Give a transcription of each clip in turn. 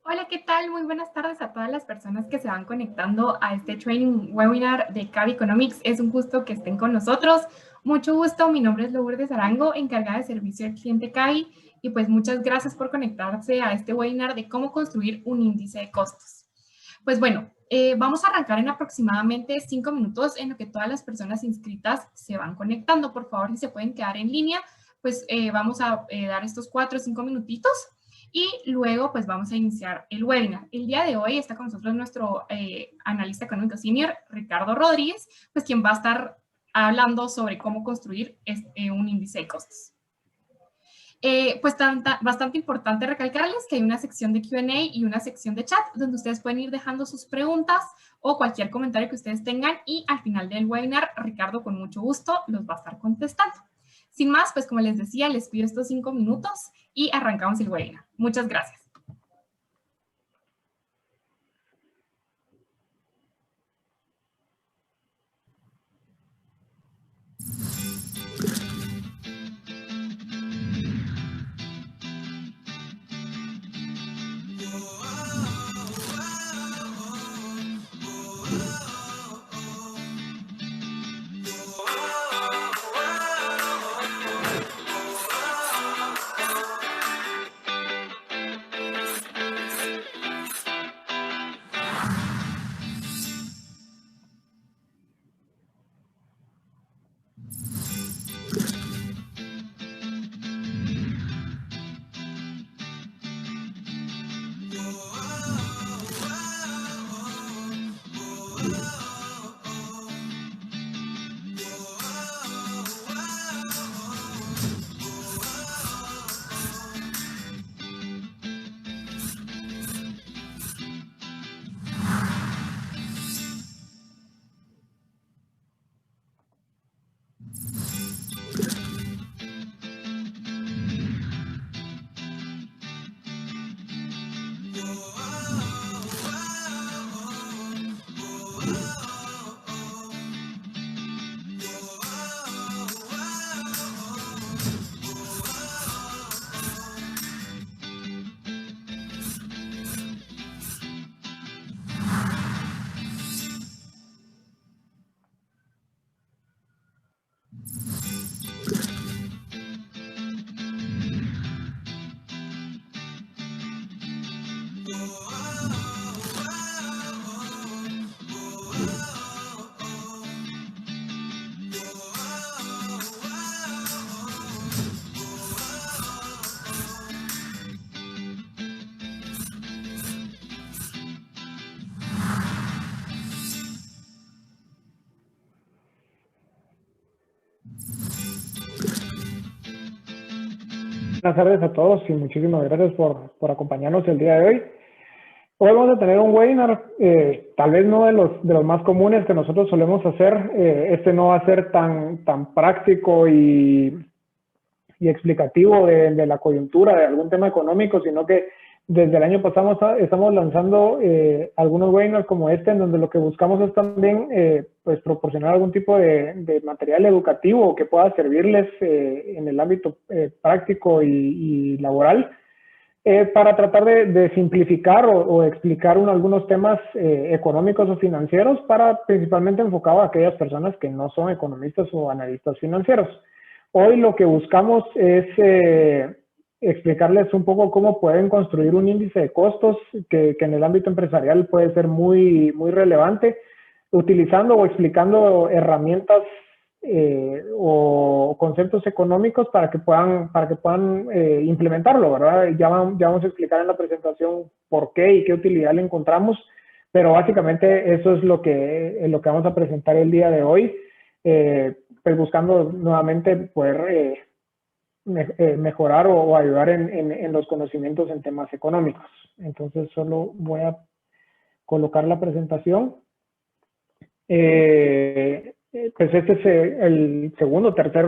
Hola, ¿qué tal? Muy buenas tardes a todas las personas que se van conectando a este training webinar de CABI Economics. Es un gusto que estén con nosotros. Mucho gusto, mi nombre es Lourdes Arango, encargada de servicio al cliente CABI. Y pues muchas gracias por conectarse a este webinar de cómo construir un índice de costos. Pues bueno, vamos a arrancar en aproximadamente 5 minutos en lo que todas las personas inscritas se van conectando. Por favor, si se pueden quedar en línea, pues vamos a dar estos 4 o 5 minutitos y luego pues vamos a iniciar el webinar. El día de hoy está con nosotros nuestro analista económico senior, Ricardo Rodríguez, pues quien va a estar hablando sobre cómo construir un índice de costos. Pues bastante importante recalcarles que hay una sección de Q&A y una sección de chat donde ustedes pueden ir dejando sus preguntas o cualquier comentario que ustedes tengan y al final del webinar, Ricardo con mucho gusto los va a estar contestando. Sin más, pues como les decía, les pido estos 5 minutos y arrancamos el webinar. Muchas gracias. Buenas tardes a todos y muchísimas gracias por acompañarnos el día de hoy. Hoy vamos a tener un webinar, tal vez no de los más comunes que nosotros solemos hacer. Este no va a ser tan práctico y explicativo de la coyuntura de algún tema económico, sino que desde el año pasado estamos lanzando algunos webinars como este, en donde lo que buscamos es también pues proporcionar algún tipo de material educativo que pueda servirles en el ámbito práctico y laboral, para tratar de simplificar o explicar algunos temas económicos o financieros, para principalmente enfocado a aquellas personas que no son economistas o analistas financieros. Hoy lo que buscamos es explicarles un poco cómo pueden construir un índice de costos que en el ámbito empresarial puede ser muy relevante, utilizando o explicando herramientas o conceptos económicos para que puedan implementarlo, ¿verdad? Ya vamos a explicar en la presentación por qué y qué utilidad le encontramos, pero básicamente eso es lo que vamos a presentar el día de hoy, pues buscando nuevamente poder mejorar o ayudar en los conocimientos en temas económicos. Entonces solo voy a colocar la presentación. Pues este es el segundo o tercer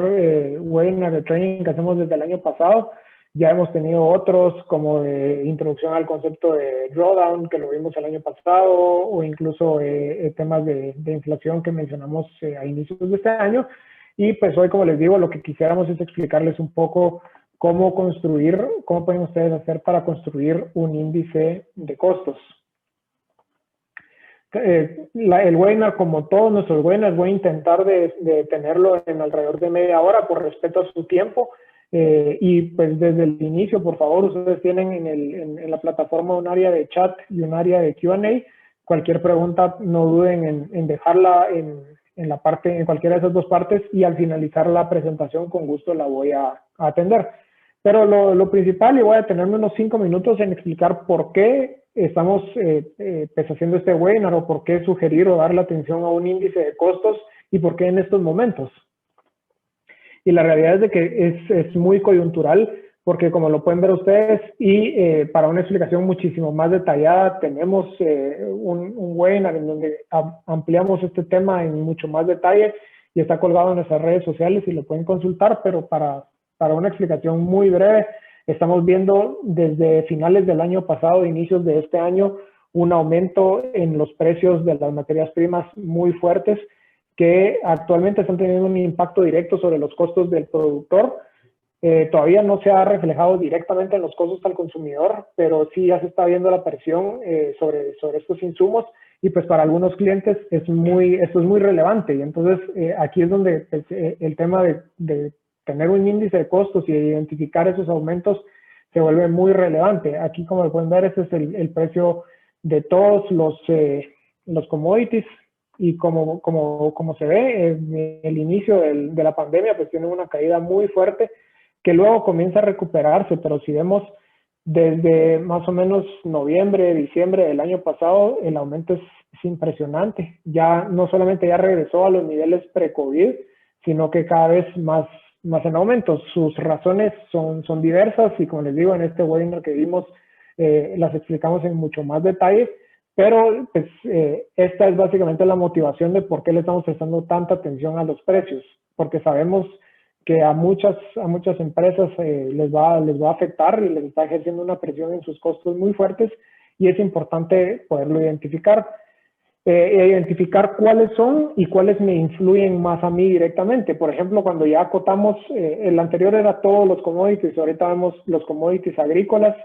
webinar de training que hacemos desde el año pasado. Ya hemos tenido otros como de introducción al concepto de drawdown, que lo vimos el año pasado, o incluso temas de inflación que mencionamos a inicios de este año. Y pues hoy, como les digo, lo que quisiéramos es explicarles un poco cómo pueden ustedes hacer para construir un índice de costos. El webinar, como todos nuestros webinars, voy a intentar de tenerlo en alrededor de media hora por respeto a su tiempo. Y pues desde el inicio, por favor, ustedes tienen en la plataforma un área de chat y un área de Q&A. Cualquier pregunta, no duden en dejarla en cualquiera de esas dos partes, y al finalizar la presentación con gusto la voy a atender. Pero lo principal, y voy a tenerme unos 5 minutos en explicar por qué estamos pues haciendo este webinar, o por qué sugerir o darle atención a un índice de costos y por qué en estos momentos. Y la realidad es de que es muy coyuntural, porque como lo pueden ver ustedes, y para una explicación muchísimo más detallada, tenemos un webinar en donde ampliamos este tema en mucho más detalle, y está colgado en nuestras redes sociales y lo pueden consultar, pero para una explicación muy breve, estamos viendo desde finales del año pasado, inicios de este año, un aumento en los precios de las materias primas muy fuertes, que actualmente están teniendo un impacto directo sobre los costos del productor. Todavía no se ha reflejado directamente en los costos al consumidor, pero sí ya se está viendo la presión sobre estos insumos, y pues para algunos clientes esto es muy relevante. Y entonces aquí es donde pues, el tema de tener un índice de costos y identificar esos aumentos se vuelve muy relevante. Aquí, como pueden ver, este es el precio de todos los commodities. Y como se ve, el inicio de la pandemia pues tiene una caída muy fuerte que luego comienza a recuperarse, pero si vemos desde más o menos noviembre, diciembre del año pasado, el aumento es impresionante. Ya no solamente ya regresó a los niveles pre-COVID, sino que cada vez más en aumento. Sus razones son diversas, y como les digo, en este webinar que vimos las explicamos en mucho más detalle. Pero pues, esta es básicamente la motivación de por qué le estamos prestando tanta atención a los precios, porque sabemos que a muchas empresas les va a afectar y les está ejerciendo una presión en sus costos muy fuertes, y es importante poderlo identificar. Identificar cuáles son y cuáles me influyen más a mí directamente. Por ejemplo, cuando ya acotamos, el anterior era todos los commodities, ahorita vemos los commodities agrícolas.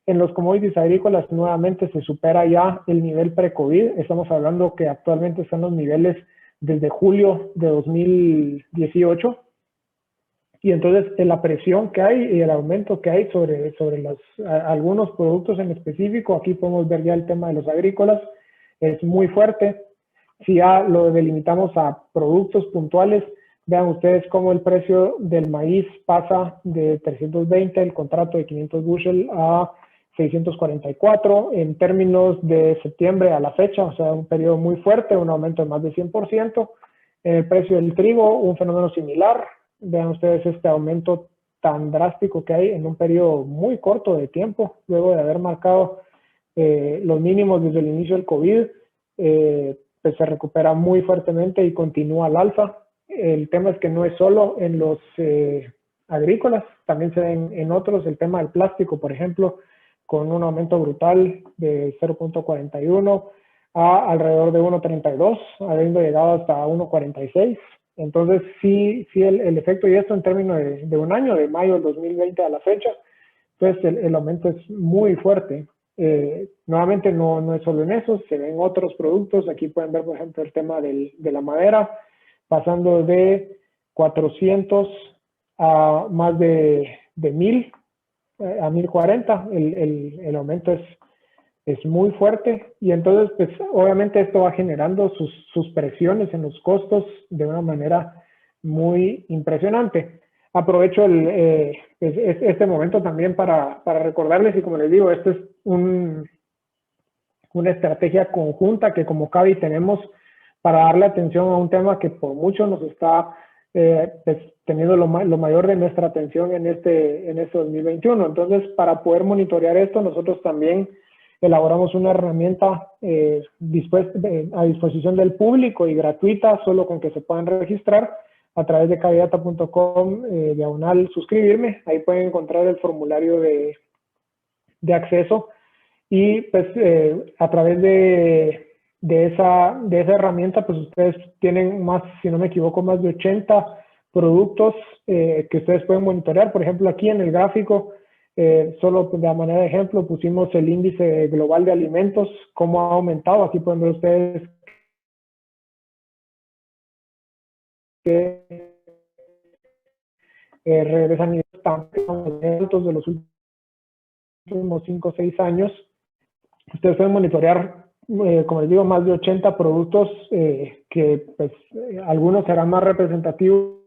En los commodities agrícolas nuevamente se supera ya el nivel pre-COVID. Estamos hablando que actualmente están los niveles desde julio de 2018. Y entonces la presión que hay y el aumento que hay sobre algunos productos en específico, aquí podemos ver ya el tema de los agrícolas, es muy fuerte. Si ya lo delimitamos a productos puntuales, vean ustedes cómo el precio del maíz pasa de 320, el contrato de 500 bushel, a 644 en términos de septiembre a la fecha, o sea, un periodo muy fuerte, un aumento de más de 100%. En el precio del trigo, un fenómeno similar. Vean ustedes este aumento tan drástico que hay en un periodo muy corto de tiempo, luego de haber marcado los mínimos desde el inicio del COVID. Pues se recupera muy fuertemente y continúa al alza. El tema es que no es solo en los agrícolas, también se ven en otros. El tema del plástico, por ejemplo, con un aumento brutal de 0.41 a alrededor de 1.32, habiendo llegado hasta 1.46. Entonces, sí el efecto, y esto en términos de un año, de mayo del 2020 a la fecha, pues el aumento es muy fuerte. Nuevamente no es solo en eso, se ven otros productos. Aquí pueden ver, por ejemplo, el tema de la madera, pasando de 400 a más de 1000, a 1040. El aumento es muy fuerte, y entonces pues obviamente esto va generando sus presiones en los costos de una manera muy impresionante. Aprovecho este momento también para recordarles, y como les digo, esto es una estrategia conjunta que como CABI tenemos para darle atención a un tema que por mucho nos está pues, teniendo lo mayor de nuestra atención en este 2021. Entonces, para poder monitorear esto, nosotros también elaboramos una herramienta a disposición del público y gratuita, solo con que se puedan registrar a través de cabidata.com /suscribirme. Ahí pueden encontrar el formulario de acceso, y pues a través de esa herramienta pues ustedes tienen más, si no me equivoco, más de 80 productos que ustedes pueden monitorear. Por ejemplo, aquí en el gráfico, solo de manera de ejemplo, pusimos el índice global de alimentos, cómo ha aumentado. Aquí pueden ver ustedes que regresan niveles tan altos de los últimos 5 o 6 años. Ustedes pueden monitorear, como les digo, más de 80 productos que pues, algunos serán más representativos,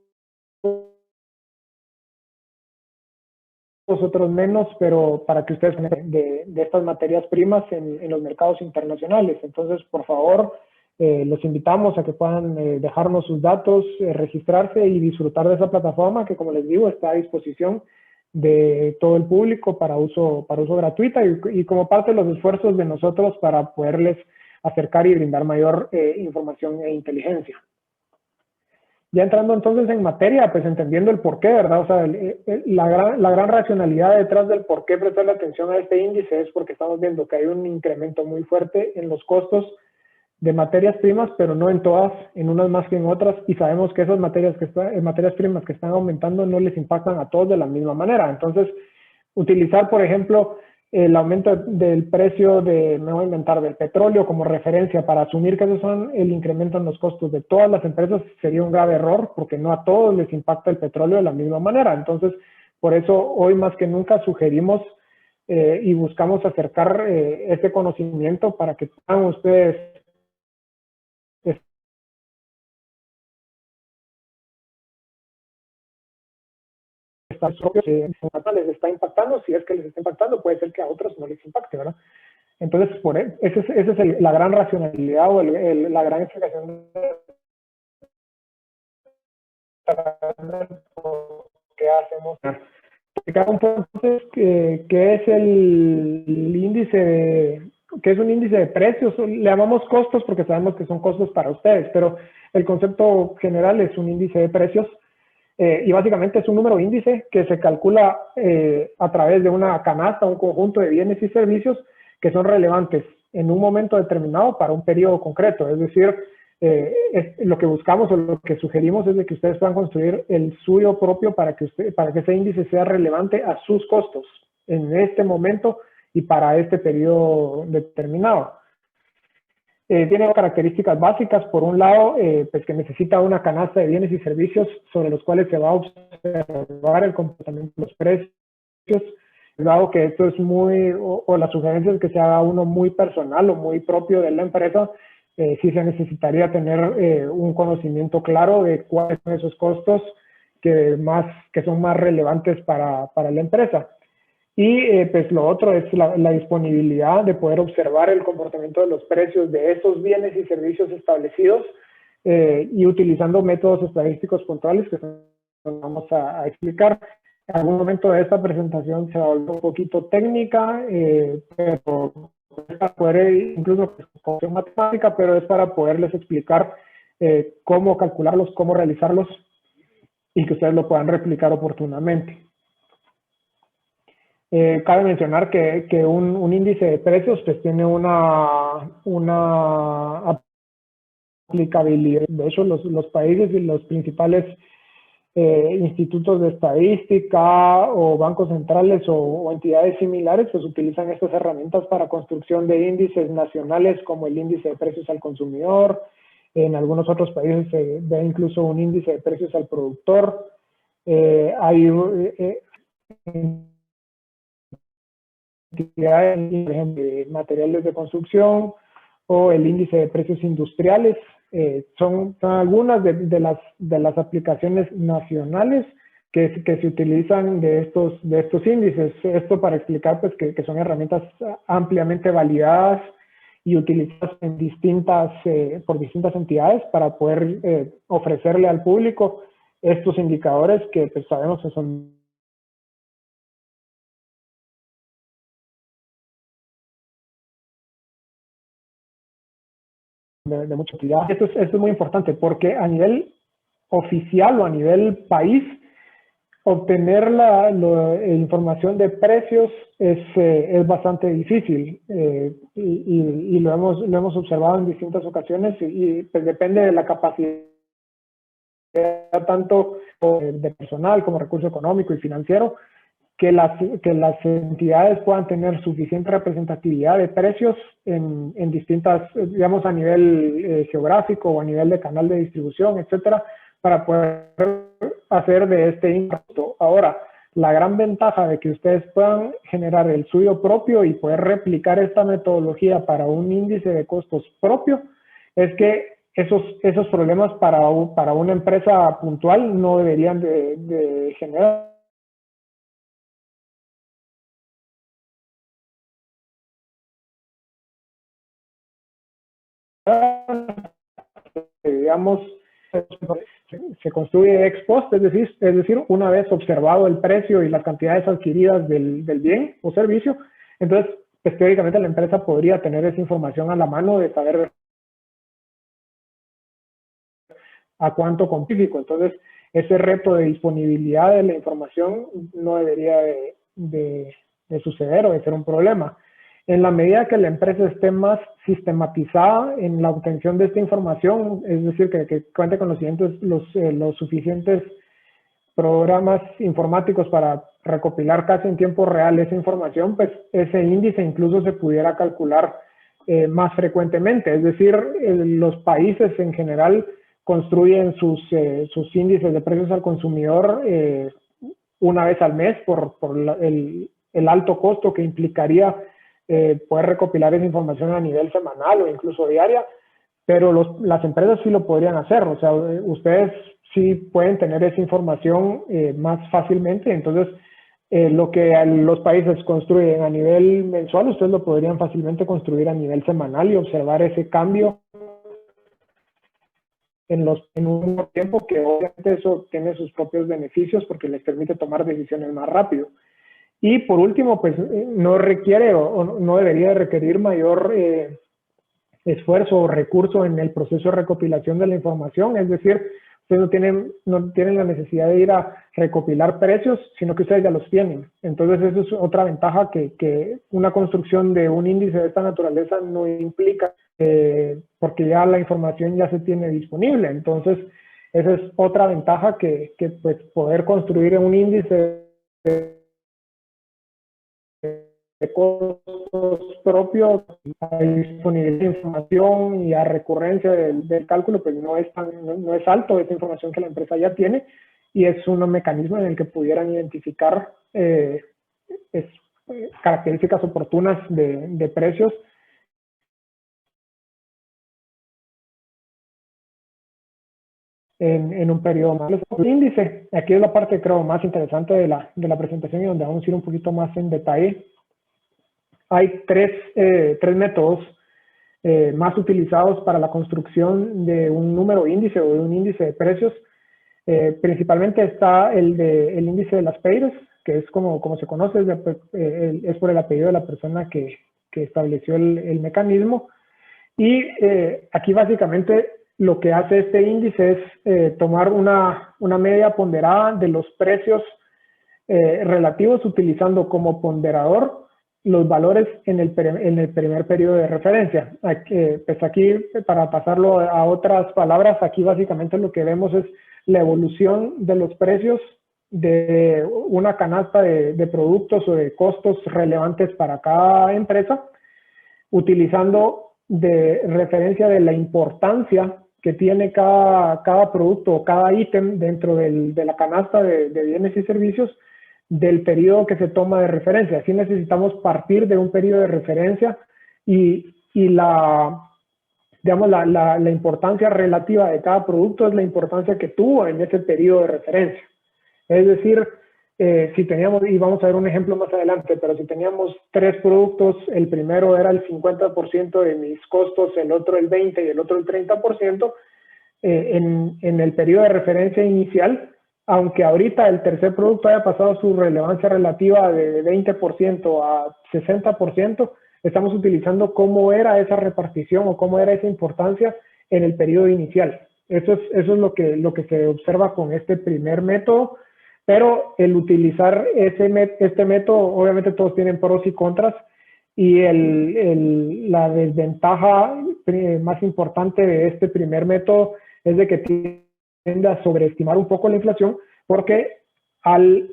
otros menos, pero para que ustedes de estas materias primas en los mercados internacionales. Entonces, por favor, los invitamos a que puedan dejarnos sus datos, registrarse y disfrutar de esa plataforma que, como les digo, está a disposición de todo el público para uso gratuita y como parte de los esfuerzos de nosotros para poderles acercar y brindar mayor información e inteligencia. Ya entrando entonces en materia, pues entendiendo el por qué, ¿verdad? O sea, la gran racionalidad detrás del por qué prestarle atención a este índice es porque estamos viendo que hay un incremento muy fuerte en los costos de materias primas, pero no en todas, en unas más que en otras, y sabemos que esas materias primas que están aumentando no les impactan a todos de la misma manera. Entonces, utilizar, por ejemplo, el aumento del precio me voy a inventar, del petróleo como referencia para asumir que esos son el incremento en los costos de todas las empresas sería un grave error porque no a todos les impacta el petróleo de la misma manera. Entonces, por eso hoy más que nunca sugerimos y buscamos acercar este conocimiento para que puedan ustedes les está impactando. Si es que les está impactando, puede ser que a otros no les impacte, ¿verdad? Entonces, esa es la gran racionalidad o la gran explicación que hacemos. Entonces, ¿qué es el índice que es un índice de precios? Le llamamos costos porque sabemos que son costos para ustedes, pero el concepto general es un índice de precios. Y básicamente es un número índice que se calcula a través de una canasta, un conjunto de bienes y servicios que son relevantes en un momento determinado para un periodo concreto. Es decir, lo que buscamos o lo que sugerimos es de que ustedes puedan construir el suyo propio para que ese índice sea relevante a sus costos en este momento y para este periodo determinado. Tiene características básicas. Por un lado, pues que necesita una canasta de bienes y servicios sobre los cuales se va a observar el comportamiento de los precios, dado que esto es o la sugerencia es que se haga uno muy personal o muy propio de la empresa. Sí se necesitaría tener un conocimiento claro de cuáles son esos costos que son más relevantes para la empresa. Y pues lo otro es la disponibilidad de poder observar el comportamiento de los precios de esos bienes y servicios establecidos y utilizando métodos estadísticos puntuales que vamos a explicar. En algún momento de esta presentación se va a volver un poquito técnica, pero es para poder, incluso con matemática, pero es para poderles explicar cómo calcularlos, cómo realizarlos y que ustedes lo puedan replicar oportunamente. Cabe mencionar que un índice de precios pues tiene una aplicabilidad. De hecho, los países y los principales institutos de estadística o bancos centrales o entidades similares pues utilizan estas herramientas para construcción de índices nacionales como el índice de precios al consumidor. En algunos otros países se ve incluso un índice de precios al productor. Hay por ejemplo, de materiales de construcción o el índice de precios industriales. Son algunas de las aplicaciones nacionales que se utilizan de estos índices. Esto para explicar pues, que son herramientas ampliamente validadas y utilizadas por distintas entidades para poder ofrecerle al público estos indicadores que pues, sabemos que son de mucha utilidad. Esto es muy importante porque a nivel oficial o a nivel país, obtener la información de precios es bastante difícil y lo hemos observado en distintas ocasiones y pues depende de la capacidad tanto de personal como recurso económico y financiero, que las entidades puedan tener suficiente representatividad de precios en distintas, digamos, a nivel geográfico o a nivel de canal de distribución, etcétera, para poder hacer de este impacto. Ahora, la gran ventaja de que ustedes puedan generar el suyo propio y poder replicar esta metodología para un índice de costos propio es que esos problemas para una empresa puntual no deberían de generar. Digamos, se construye ex post, es decir, una vez observado el precio y las cantidades adquiridas del bien o servicio, entonces, pues, teóricamente la empresa podría tener esa información a la mano de saber a cuánto compífico. Entonces, ese reto de disponibilidad de la información no debería de suceder o de ser un problema. En la medida que la empresa esté más sistematizada en la obtención de esta información, es decir, que cuente con los suficientes programas informáticos para recopilar casi en tiempo real esa información, pues ese índice incluso se pudiera calcular más frecuentemente. Es decir, los países en general construyen sus índices de precios al consumidor una vez al mes por el alto costo que implicaría poder recopilar esa información a nivel semanal o incluso diaria, pero las empresas sí lo podrían hacer. O sea, ustedes sí pueden tener esa información más fácilmente. Entonces, lo que los países construyen a nivel mensual, ustedes lo podrían fácilmente construir a nivel semanal y observar ese cambio en un tiempo, que obviamente eso tiene sus propios beneficios porque les permite tomar decisiones más rápido. Y por último, pues no requiere o no debería requerir mayor esfuerzo o recurso en el proceso de recopilación de la información. Es decir, ustedes no tienen la necesidad de ir a recopilar precios, sino que ustedes ya los tienen. Entonces, eso es otra ventaja que una construcción de un índice de esta naturaleza no implica, porque ya la información ya se tiene disponible. Entonces, esa es otra ventaja que pues, poder construir un índice de costos propios, a disponibilidad de información y a recurrencia del cálculo, pues no es alto esa información que la empresa ya tiene, y es un mecanismo en el que pudieran identificar características oportunas de precios en un periodo más. El índice, aquí es la parte creo más interesante de la presentación y donde vamos a ir un poquito más en detalle. Hay tres métodos más utilizados para la construcción de un número índice o de un índice de precios. Principalmente está el índice de las PEIRES, que es como se conoce, es por el apellido de la persona que estableció el mecanismo. Y aquí básicamente lo que hace este índice es tomar una media ponderada de los precios relativos, utilizando como ponderador los valores en el primer periodo de referencia. Pues aquí, para pasarlo a otras palabras, aquí básicamente lo que vemos es la evolución de los precios de una canasta de productos o de costos relevantes para cada empresa, utilizando de referencia de la importancia que tiene cada producto o cada ítem dentro de la canasta de bienes y servicios, del periodo que se toma de referencia. Así necesitamos partir de un periodo de referencia y la importancia relativa de cada producto es la importancia que tuvo en ese periodo de referencia. Es decir, si teníamos, y vamos a ver un ejemplo más adelante, pero si teníamos 3 productos, el primero era el 50% de mis costos, el otro el 20% y el otro el 30%, en el periodo de referencia inicial, aunque ahorita el tercer producto haya pasado su relevancia relativa de 20% a 60%, estamos utilizando cómo era esa repartición o cómo era esa importancia en el periodo inicial. Eso es lo que se observa con este primer método, pero el utilizar este método, obviamente todos tienen pros y contras, y la desventaja más importante de este primer método es de que tiende a sobreestimar un poco la inflación, porque al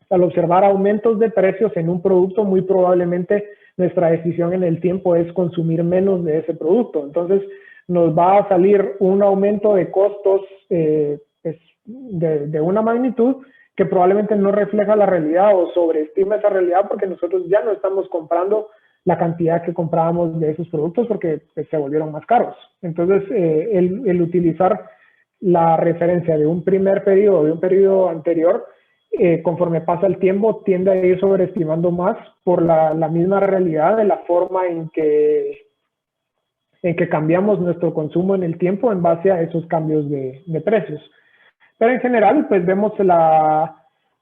observar aumentos de precios en un producto, muy probablemente nuestra decisión en el tiempo es consumir menos de ese producto. Entonces, nos va a salir un aumento de costos de una magnitud que probablemente no refleja la realidad o sobreestima esa realidad, porque nosotros ya no estamos comprando la cantidad que comprábamos de esos productos porque pues, se volvieron más caros. Entonces, el utilizar la referencia de un primer periodo, de un periodo anterior, conforme pasa el tiempo, tiende a ir sobreestimando más por la misma realidad de la forma en que cambiamos nuestro consumo en el tiempo en base a esos cambios de precios. Pero en general, pues vemos la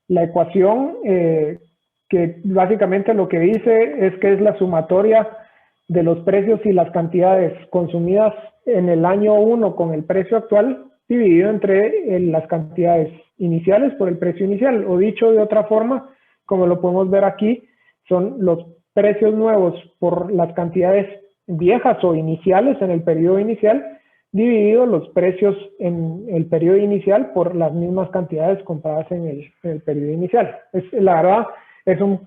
ecuación que básicamente lo que dice es que es la sumatoria de los precios y las cantidades consumidas en el año 1 con el precio actual dividido entre las cantidades iniciales por el precio inicial, o dicho de otra forma, como lo podemos ver aquí, son los precios nuevos por las cantidades viejas o iniciales en el periodo inicial, dividido los precios en el periodo inicial por las mismas cantidades compradas en el periodo inicial. La verdad, es un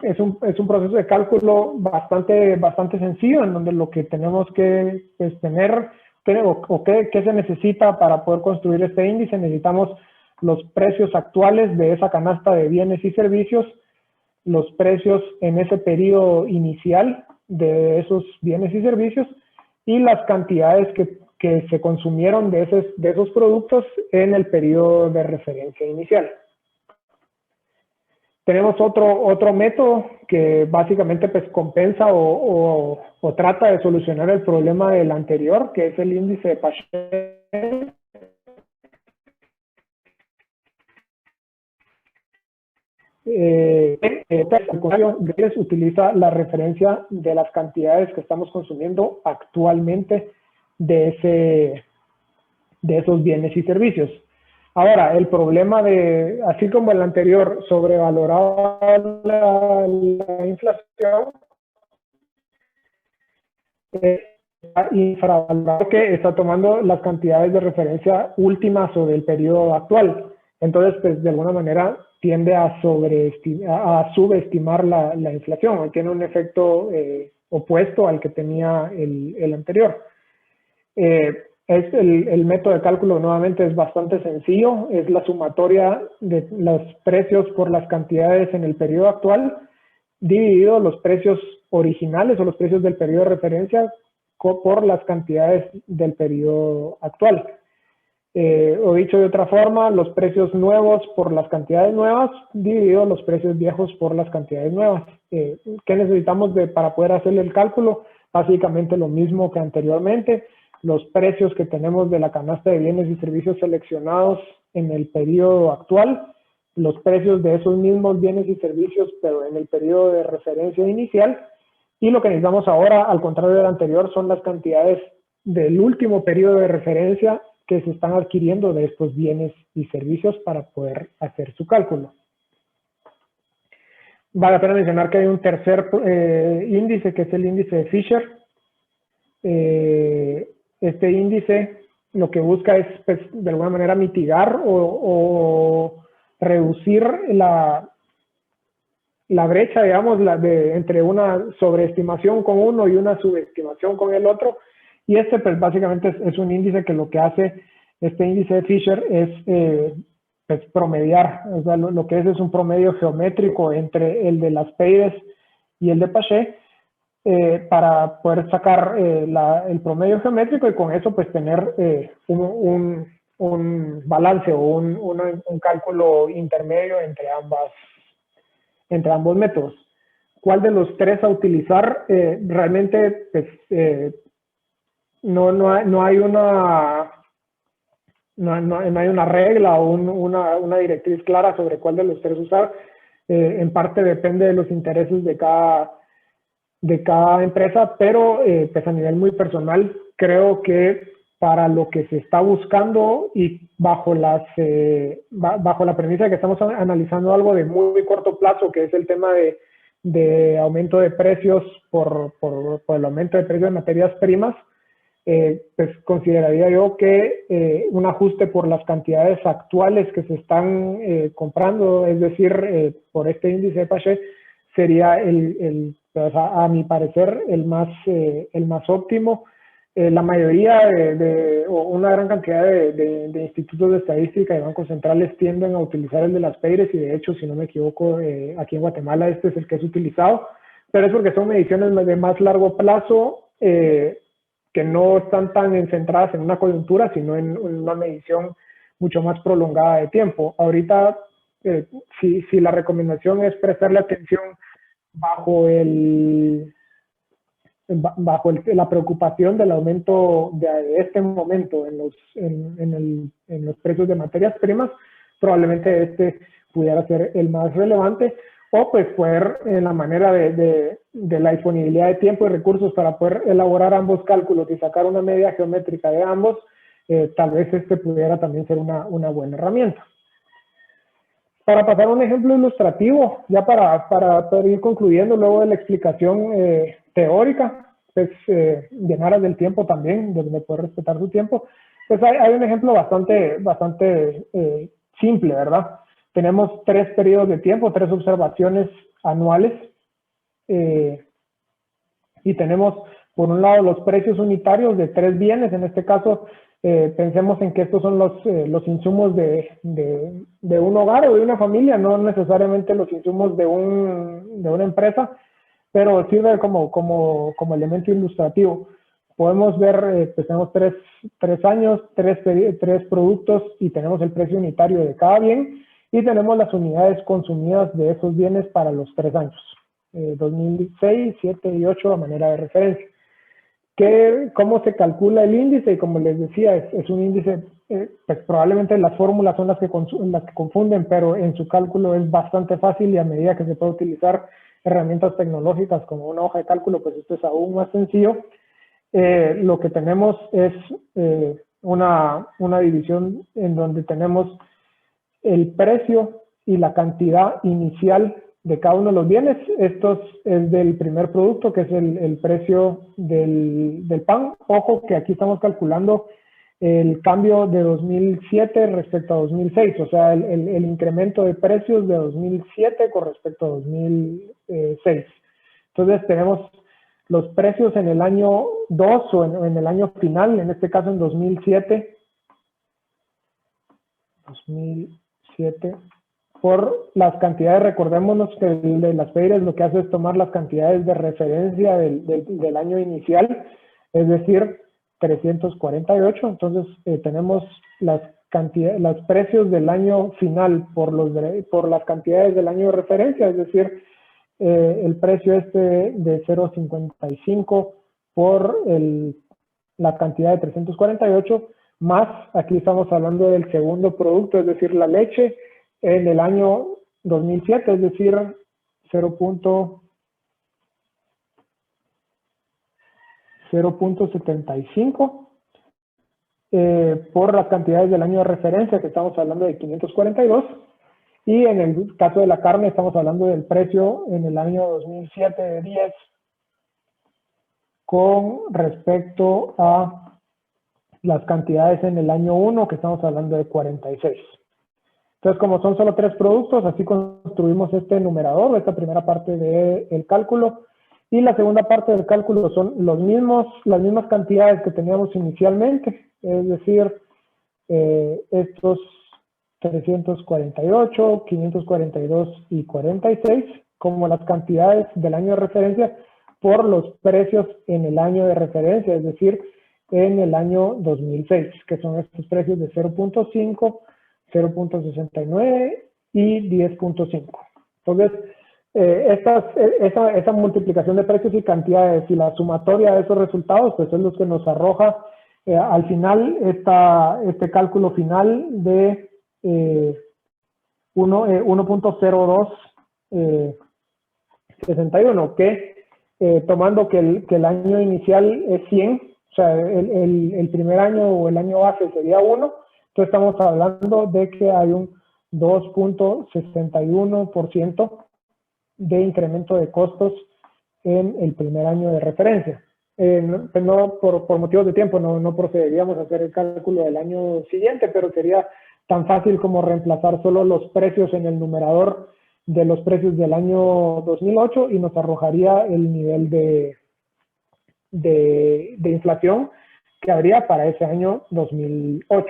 proceso de cálculo bastante sencillo, en donde lo que tenemos que pues, tener o qué se necesita para poder construir este índice. Necesitamos los precios actuales de esa canasta de bienes y servicios, los precios en ese periodo inicial de esos bienes y servicios y las cantidades que se consumieron de esos productos en el periodo de referencia inicial. Tenemos otro método que básicamente pues compensa o trata de solucionar el problema del anterior, que es el índice de Paget. Al contrario, utiliza la referencia de las cantidades que estamos consumiendo actualmente de esos bienes y servicios. Ahora, el problema así como el anterior sobrevaloraba la inflación, infravalorado que está tomando las cantidades de referencia últimas o del periodo actual. Entonces, pues, de alguna manera tiende a subestimar la inflación, tiene un efecto opuesto al que tenía el anterior. El método de cálculo nuevamente es bastante sencillo, es la sumatoria de los precios por las cantidades en el periodo actual, dividido los precios originales o los precios del periodo de referencia por las cantidades del periodo actual. O dicho de otra forma, los precios nuevos por las cantidades nuevas, dividido los precios viejos por las cantidades nuevas. ¿Qué necesitamos para poder hacer el cálculo? Básicamente lo mismo que anteriormente. Los precios que tenemos de la canasta de bienes y servicios seleccionados en el periodo actual, los precios de esos mismos bienes y servicios, pero en el periodo de referencia inicial, y lo que necesitamos ahora, al contrario del anterior, son las cantidades del último periodo de referencia que se están adquiriendo de estos bienes y servicios para poder hacer su cálculo. Vale la pena mencionar que hay un tercer índice, que es el índice de Fisher. Este índice lo que busca es, pues, de alguna manera mitigar o reducir la brecha, digamos, entre una sobreestimación con uno y una subestimación con el otro. Y este, pues, básicamente es un índice que lo que hace este índice de Fisher es pues, promediar. O sea, lo que es un promedio geométrico entre el de las Peyres y el de Paget, para poder sacar el promedio geométrico y con eso pues tener un balance o un cálculo intermedio entre ambos métodos. ¿Cuál de los tres a utilizar? Realmente pues, no hay una regla o una directriz clara sobre cuál de los tres usar. En parte depende de los intereses de cada empresa, pero pues a nivel muy personal, creo que para lo que se está buscando y bajo la premisa de que estamos analizando algo de muy corto plazo, que es el tema de aumento de precios por el aumento de precios de materias primas, pues consideraría yo que un ajuste por las cantidades actuales que se están comprando, es decir, por este índice de Pache, sería pues, a mi parecer el más óptimo. La mayoría o una gran cantidad de institutos de estadística y bancos centrales tienden a utilizar el de las PEIRES, y de hecho, si no me equivoco, aquí en Guatemala este es el que es utilizado, pero es porque son mediciones de más largo plazo que no están tan centradas en una coyuntura, sino en una medición mucho más prolongada de tiempo. Ahorita, si la recomendación es prestarle atención bajo la preocupación del aumento de este momento en los precios de materias primas, probablemente este pudiera ser el más relevante, o pues poder en la manera de la disponibilidad de tiempo y recursos para poder elaborar ambos cálculos y sacar una media geométrica de ambos, tal vez este pudiera también ser una buena herramienta. Para pasar a un ejemplo ilustrativo, ya para poder ir concluyendo luego de la explicación teórica, pues en aras del tiempo también, de poder respetar su tiempo, pues hay un ejemplo bastante simple, ¿verdad? Tenemos 3 periodos de tiempo, 3 observaciones anuales, y tenemos por un lado los precios unitarios de 3 bienes. En este caso pensemos en que estos son los insumos de un hogar o de una familia, no necesariamente los insumos de una empresa, pero sirve como elemento ilustrativo. Podemos ver, pues tenemos 3 años, 3 productos, y tenemos el precio unitario de cada bien, y tenemos las unidades consumidas de esos bienes para los 3 años, 2006, 7 y 8 a manera de referencia. ¿Cómo se calcula el índice? Y como les decía, es un índice, pues probablemente las fórmulas son las que confunden, pero en su cálculo es bastante fácil, y a medida que se puede utilizar herramientas tecnológicas como una hoja de cálculo, pues esto es aún más sencillo. Lo que tenemos es una división en donde tenemos el precio y la cantidad inicial de cada uno de los bienes. Esto es del primer producto, que es el precio del pan. Ojo que aquí estamos calculando el cambio de 2007 respecto a 2006, o sea, el incremento de precios de 2007 con respecto a 2006. Entonces tenemos los precios en el año 2 o en el año final, en este caso en 2007, por las cantidades. Recordémonos que el de las PEIRES lo que hace es tomar las cantidades de referencia del año inicial, es decir, 348. Entonces tenemos los precios del año final por las cantidades del año de referencia, es decir, el precio de 0.55 por la cantidad de 348, más aquí estamos hablando del segundo producto, es decir, la leche, en el año 2007, es decir, 0.75 por las cantidades del año de referencia, que estamos hablando de 542, y en el caso de la carne estamos hablando del precio en el año 2007 de 10 con respecto a las cantidades en el año 1, que estamos hablando de 46. Entonces, como son solo 3 productos, así construimos este numerador, esta primera parte del cálculo, y la segunda parte del cálculo son las mismas cantidades que teníamos inicialmente, es decir, estos 348, 542 y 46, como las cantidades del año de referencia por los precios en el año de referencia, es decir, en el año 2006, que son estos precios de 0.5, 0.69 y 10.5. Entonces, esa multiplicación de precios y cantidades y la sumatoria de esos resultados, pues es lo que nos arroja al final este cálculo final de 1.0261, que tomando que el año inicial es 100, o sea, el primer año o el año base sería 1, entonces estamos hablando de que hay un 2.61% de incremento de costos en el primer año de referencia. pues no por motivos de tiempo, no procederíamos a hacer el cálculo del año siguiente, pero sería tan fácil como reemplazar solo los precios en el numerador de los precios del año 2008 y nos arrojaría el nivel de inflación que habría para ese año 2008.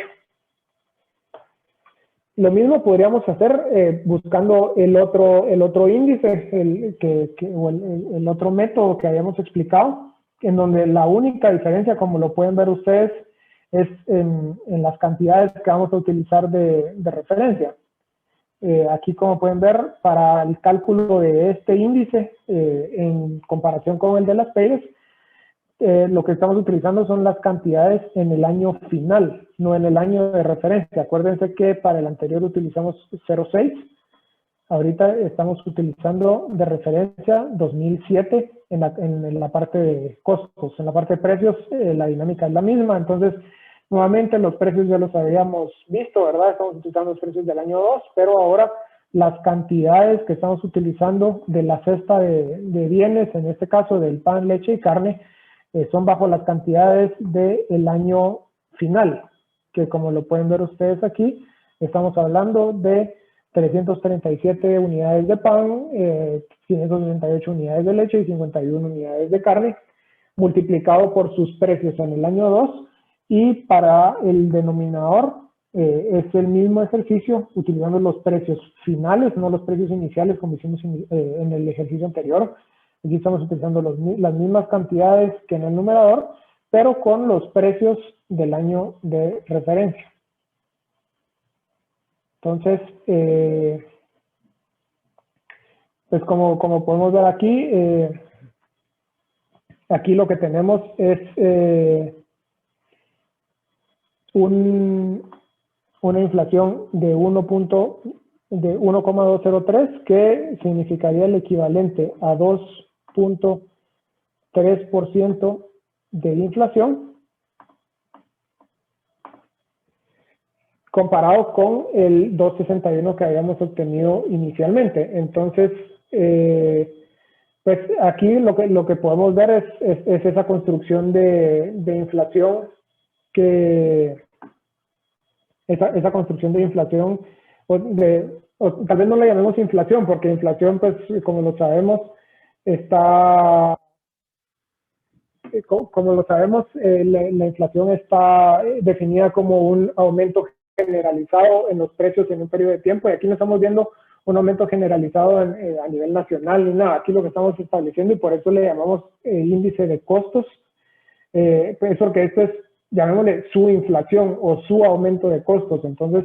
Lo mismo podríamos hacer buscando el otro índice, el otro método que habíamos explicado, en donde la única diferencia, como lo pueden ver ustedes, es en las cantidades que vamos a utilizar de referencia. Aquí, como pueden ver, para el cálculo de este índice, en comparación con el de las payes, lo que estamos utilizando son las cantidades en el año final, no en el año de referencia. Acuérdense que para el anterior utilizamos 0.6. Ahorita estamos utilizando de referencia 2007 en la parte de costos. En la parte de precios, la dinámica es la misma. Entonces, nuevamente los precios ya los habíamos visto, ¿verdad? Estamos utilizando los precios del año 2, pero ahora las cantidades que estamos utilizando de la cesta de bienes, en este caso del pan, leche y carne, son bajo las cantidades del año final, que como lo pueden ver ustedes aquí, estamos hablando de 337 unidades de pan, 568 unidades de leche y 51 unidades de carne, multiplicado por sus precios en el año 2, y para el denominador es el mismo ejercicio utilizando los precios finales, no los precios iniciales como hicimos en el ejercicio anterior. Aquí estamos utilizando las mismas cantidades que en el numerador, pero con los precios del año de referencia. Entonces, pues como podemos ver aquí, aquí lo que tenemos es una inflación de 1,203, que significaría el equivalente a 2,3% de inflación, comparado con el 2,61 que habíamos obtenido inicialmente. Entonces, pues aquí lo que podemos ver es esa construcción de inflación esa construcción de inflación, o tal vez no la llamemos inflación, porque inflación, pues como lo sabemos, la inflación está definida como un aumento generalizado en los precios en un periodo de tiempo, y aquí no estamos viendo un aumento generalizado a nivel nacional ni nada. Aquí lo que estamos estableciendo, y por eso le llamamos índice de costos, pues porque esto es, llamémosle, su inflación o su aumento de costos. Entonces,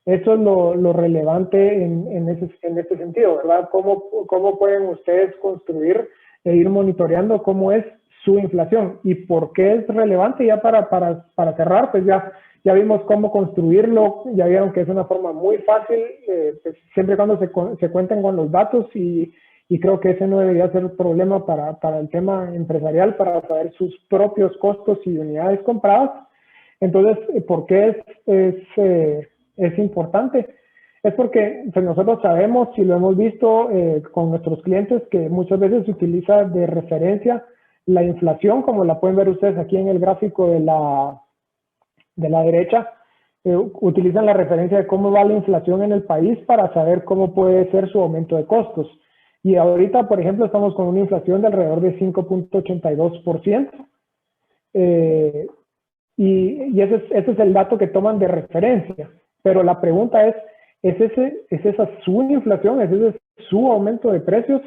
eso es lo relevante en este sentido, ¿verdad? ¿Cómo pueden ustedes construir e ir monitoreando cómo es su inflación? ¿Y por qué es relevante? Ya para cerrar, pues ya vimos cómo construirlo, ya vieron que es una forma muy fácil, pues siempre y cuando se cuenten con los datos, y creo que ese no debería ser un problema para el tema empresarial, para saber sus propios costos y unidades compradas. Entonces, ¿por qué es importante? Es porque pues, nosotros sabemos, y lo hemos visto con nuestros clientes, que muchas veces se utiliza de referencia la inflación, como la pueden ver ustedes aquí en el gráfico de la derecha. Utilizan la referencia de cómo va la inflación en el país para saber cómo puede ser su aumento de costos. Y ahorita, por ejemplo, estamos con una inflación de alrededor de 5,82%. Y ese es el dato que toman de referencia. Pero la pregunta ¿es esa su inflación? ¿Es ese su aumento de precios?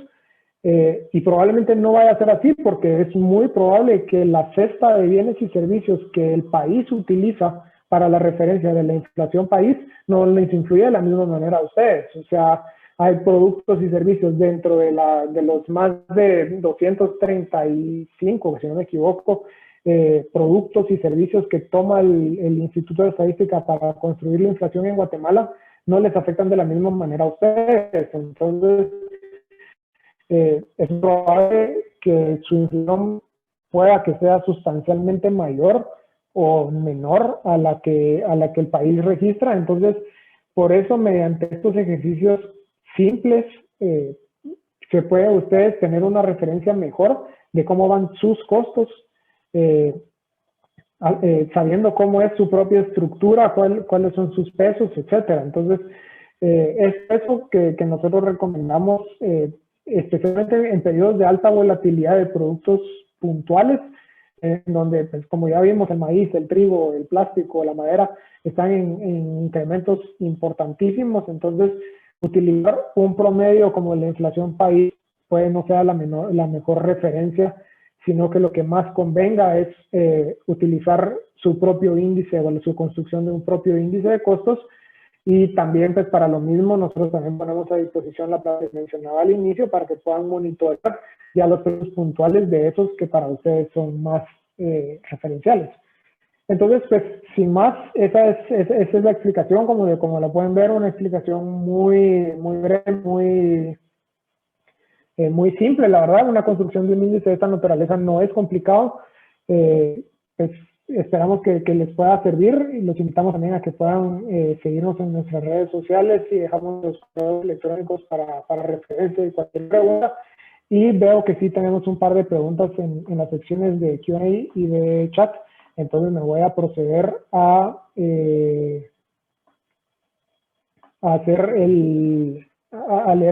Y probablemente no vaya a ser así, porque es muy probable que la cesta de bienes y servicios que el país utiliza para la referencia de la inflación país no les influye de la misma manera a ustedes. O sea, hay productos y servicios dentro de los más de 235, si no me equivoco, productos y servicios que toma el Instituto de Estadística para construir la inflación en Guatemala, no les afectan de la misma manera a ustedes. Entonces, es probable que su inflación pueda que sea sustancialmente mayor o menor a la que el país registra. Entonces, por eso, mediante estos ejercicios simples, se puede ustedes tener una referencia mejor de cómo van sus costos sabiendo cómo es su propia estructura, cuáles son sus pesos, etcétera. Entonces, es eso que nosotros recomendamos, especialmente en periodos de alta volatilidad de productos puntuales, donde, pues, como ya vimos, el maíz, el trigo, el plástico, la madera, están en incrementos importantísimos. Entonces, utilizar un promedio como la inflación país puede no ser la mejor referencia, sino que lo que más convenga es utilizar su propio índice o su construcción de un propio índice de costos. Y también, pues, para lo mismo, nosotros también ponemos a disposición la plataforma que mencionaba al inicio para que puedan monitorear ya los precios puntuales de esos que para ustedes son más referenciales. Entonces, pues, sin más, esa es la explicación, como la pueden ver, una explicación muy breve, muy simple, la verdad. Una construcción de un índice de esta naturaleza no es complicado. Pues, esperamos que les pueda servir y los invitamos también a que puedan seguirnos en nuestras redes sociales y dejamos los correos electrónicos para referencia y cualquier pregunta. Y veo que sí tenemos un par de preguntas en las secciones de Q&A y de chat. Entonces me voy a proceder a leer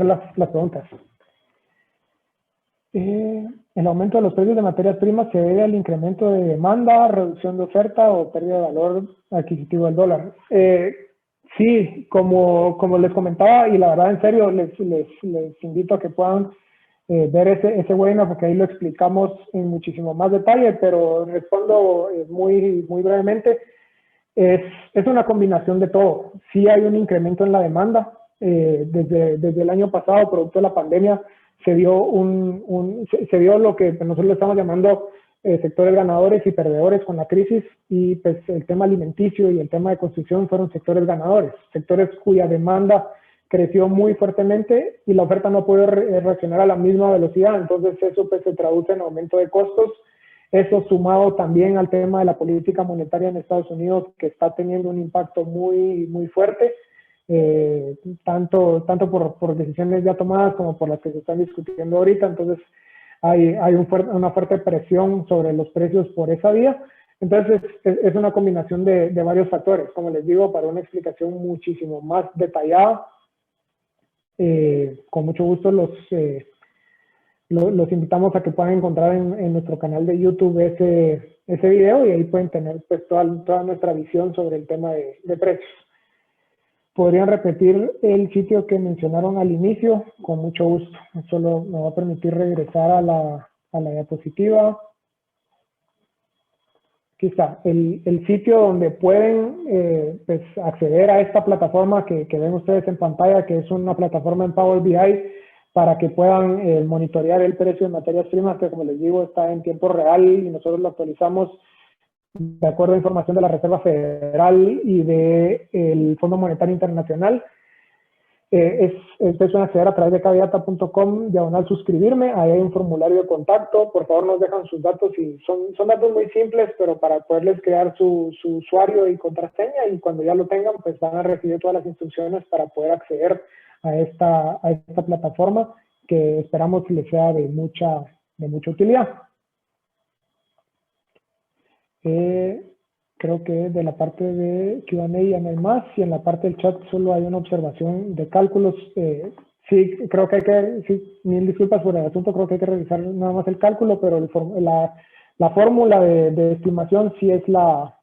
las preguntas. ¿El aumento de los precios de materias primas se debe al incremento de demanda, reducción de oferta o pérdida de valor adquisitivo del dólar? Sí, como les comentaba, y la verdad, en serio, les invito a que puedan ver ese webinar, porque ahí lo explicamos en muchísimo más detalle, pero respondo muy brevemente. Es una combinación de todo. Sí hay un incremento en la demanda. Desde el año pasado, producto de la pandemia, se dio lo que nosotros le estamos llamando sectores ganadores y perdedores con la crisis, y pues el tema alimenticio y el tema de construcción fueron sectores ganadores, sectores cuya demanda creció muy fuertemente y la oferta no puede reaccionar a la misma velocidad. Entonces eso, pues, se traduce en aumento de costos. Eso sumado también al tema de la política monetaria en Estados Unidos, que está teniendo un impacto muy fuerte, tanto por decisiones ya tomadas como por las que se están discutiendo ahorita. Entonces hay una fuerte presión sobre los precios por esa vía. Entonces es una combinación de varios factores. Como les digo, para una explicación muchísimo más detallada, con mucho gusto los invitamos a que puedan encontrar en nuestro canal de YouTube ese video, y ahí pueden tener, pues, toda nuestra visión sobre el tema de precios. ¿Podrían repetir el sitio que mencionaron al inicio? Con mucho gusto. Solo me va a permitir regresar a la diapositiva. Aquí está, el sitio donde pueden pues, acceder a esta plataforma que ven ustedes en pantalla, que es una plataforma en Power BI para que puedan monitorear el precio de materias primas, que, como les digo, está en tiempo real y nosotros lo actualizamos de acuerdo a información de la Reserva Federal y del Fondo Monetario Internacional. Ustedes pueden acceder a través de caviata.com/suscribirme. Ahí hay un formulario de contacto. Por favor, nos dejan sus datos, y son datos muy simples, pero para poderles crear su usuario y contraseña, y cuando ya lo tengan, pues van a recibir todas las instrucciones para poder acceder a esta plataforma, que esperamos que les sea de mucha utilidad. Creo que de la parte de Q&A ya no hay más, y en la parte del chat solo hay una observación de cálculos. Sí, creo que sí, mil disculpas por el asunto, creo que hay que revisar nada más el cálculo, pero la fórmula de estimación sí es la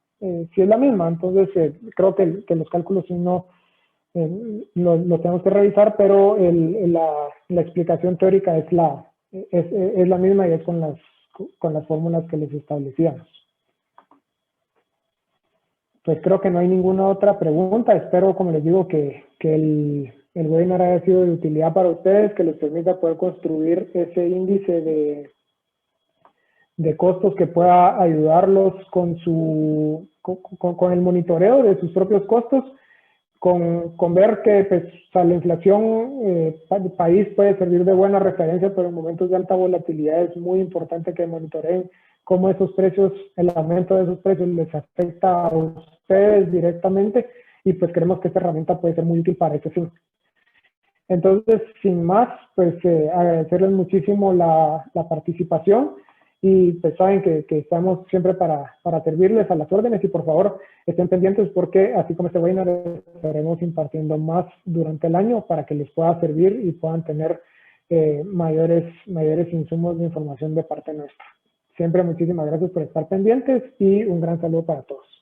misma. Entonces, creo que los cálculos sí no los tenemos que revisar, pero la explicación teórica es la misma, y es con las fórmulas que les establecíamos. Pues creo que no hay ninguna otra pregunta. Espero, como les digo, que el webinar haya sido de utilidad para ustedes, que les permita poder construir ese índice de costos que pueda ayudarlos con el monitoreo de sus propios costos, con ver que, pues, la inflación país puede servir de buena referencia, pero en momentos de alta volatilidad es muy importante que monitoreen cómo esos precios, el aumento de esos precios les afecta a ustedes directamente, y pues creemos que esta herramienta puede ser muy útil para ese fin. Entonces, sin más, pues agradecerles muchísimo la participación, y pues saben que estamos siempre para servirles a las órdenes y por favor estén pendientes porque así como este webinar estaremos impartiendo más durante el año para que les pueda servir y puedan tener mayores insumos de información de parte nuestra. Siempre muchísimas gracias por estar pendientes y un gran saludo para todos.